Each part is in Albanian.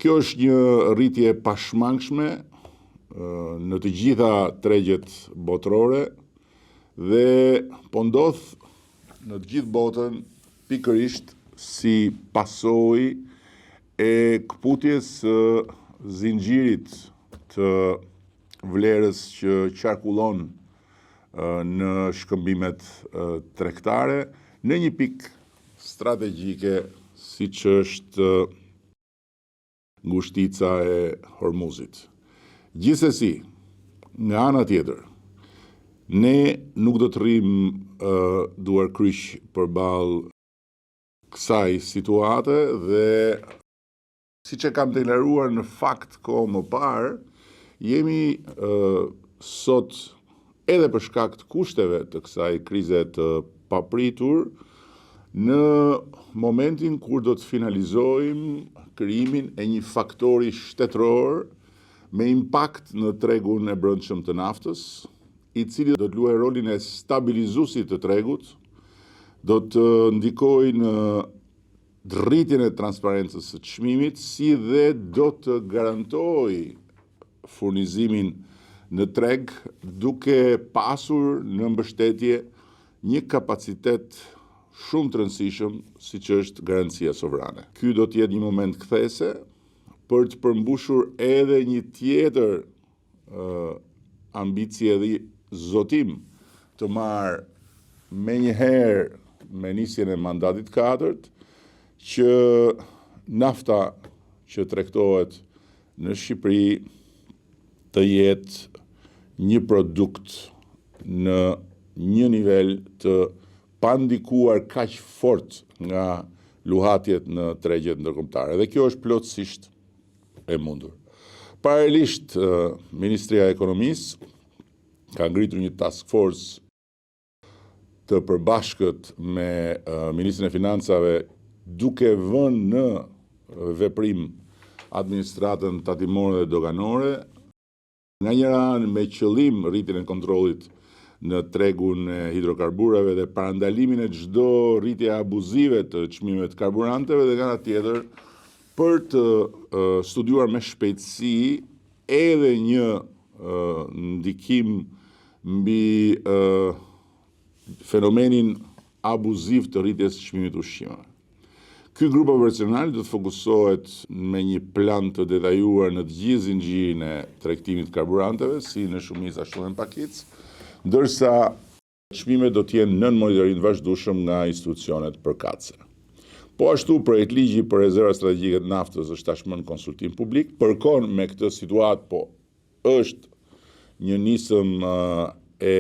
Kjo është një rritje pashmangshme në të gjitha tregjet botërore dhe po ndodh në të gjithë botën pikërisht si pasojë e kputjes së zinxhirit të vlerës që qarkullon në shkëmbimet tregtare në një pikë strategjike siç është ngushtica e Hormuzit. Gjithsesi, nga ana tjetër, ne nuk do të rrim duar kryq përballë kësaj situate dhe siç e kam deklaruar në fakt kohë më parë, jemi sot edhe për shkak të kushteve të kësaj krize të papritur në momentin kur do të finalizojmë krijimin e një faktori shtetëror me impakt në tregun e brendshëm të naftës, i cili do të luajë rolin e stabilizuesit të tregut, do të ndikojë në rritjen e transparencës së çmimit, si dhe do të garantojë furnizimin në treg duke pasur në mbështetje një kapacitet shumë të rëndësishëm siç është garancia sovrane. Ky do të jetë një moment kthese për të përmbushur edhe një tjetër ambicie dhe zotim të marrë menjëherë me nisjen e mandatit 4 që nafta që tregtohet në Shqipëri të jetë një produkt në një nivel të pandikuar kaq fort nga luhatjet në tregjet ndërkombëtare. Dhe kjo është plotësisht e mundur. Paralelisht, Ministria e Ekonomisë ka ngritur një task force të përbashkët me Ministrin e Financave duke vënë në veprim administratën tatimore dhe doganore, nga njëra anë me qëllim rritjen e kontrollit në tregun e hidrokarburave dhe parandalimin e çdo rritje abuzive të çmimeve të karburanteve dhe nga ana tjetër për të studiuar me shpejtësi edhe një ndikim mbi fenomenin abuziv të rritjes së çmimit të ushqimeve. Ky grup operacional do të fokusohet me një plan të detajuar në të gjithë zinxhirin e tregtimit të karburanteve, si në shumicë ashtu në pakicë, ndërsa çmimet do të jenë nën monitorim vazhdueshëm nga institucionet përkatëse. Po ashtu projektligji për rezerva strategjike të naftës është tashmë në konsultim publik, përkon me këtë situatë, po është një nisëm e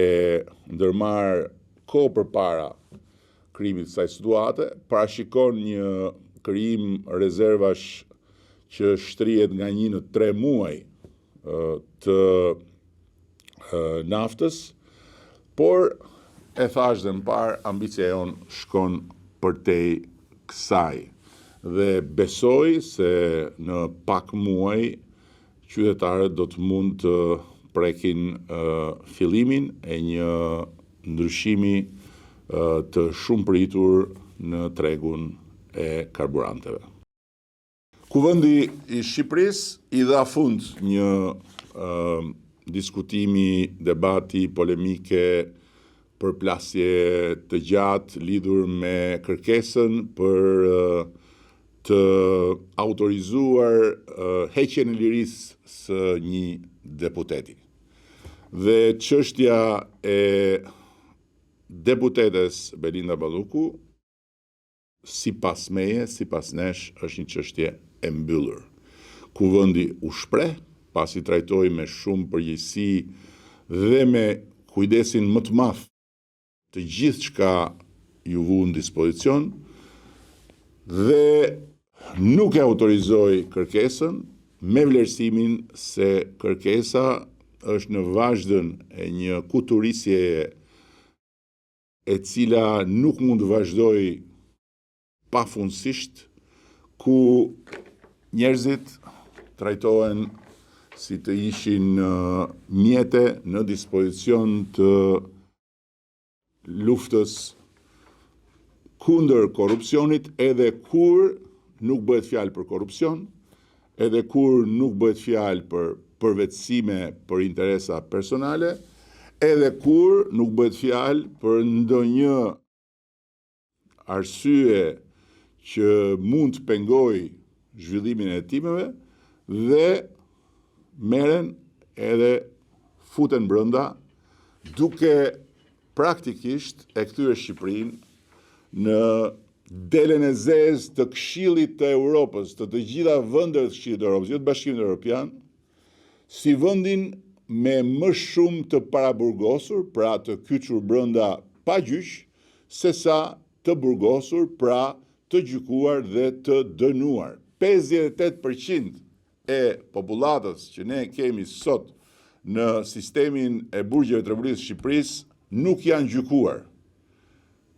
ndërmarrë kohë përpara krijimit të kësaj situate, parashikon një krijim rezervash që shtrihet nga 1 në 3 muaj të naftës, por e thash dhe më parë, ambicia jonë shkon përtej kësaj dhe besoj se në pak muaj qytetarët do të mund të prekin fillimin e një ndryshimi të shumë pritur në tregun e karburanteve. Kuvendi i Shqipërisë i dha fund një diskutimi, debati, polemike, përplasje të gjatë lidhur me kërkesën për të autorizuar heqjen e lirisë së një deputeti. Dhe çështja e deputetes Belinda Balluku, sipas meje, sipas nesh, është një çështje e mbyllur. Kuvendi u shpreh, pasi trajtoi me shumë përgjegjësi dhe me kujdesin më të madh të gjithë çka ju vu në dispozicion dhe nuk e autorizoi kërkesën me vlerësimin se kërkesa është në vazhdën e një kuturisjeje e cila nuk mund të vazhdoj pafundësisht, ku njerëzit trajtohen si të ishin mjete në dispozicion të luftës kundër korrupsionit, edhe kur nuk bëhet fjalë për korrupsion, edhe kur nuk bëhet fjalë për përvetësime për interesa personale, edhe kur nuk bëhet fjalë për ndonjë arsye që mund të pengojë zhvillimin e hetimeve dhe merren edhe futen brenda duke praktikisht e kthyer Shqipërinë në delen e zezë të Këshillit të Europës, të gjitha vendet të Këshillit të Europës, jo të Bashkimit Evropian, si vendin me më shumë të paraburgosur, pra të kyçur brenda pa gjyq, sesa të burgosur, pra të gjykuar dhe të dënuar. 58% e popullatës që ne kemi sot në sistemin e burgjeve të Republikës së Shqipërisë nuk janë gjykuar.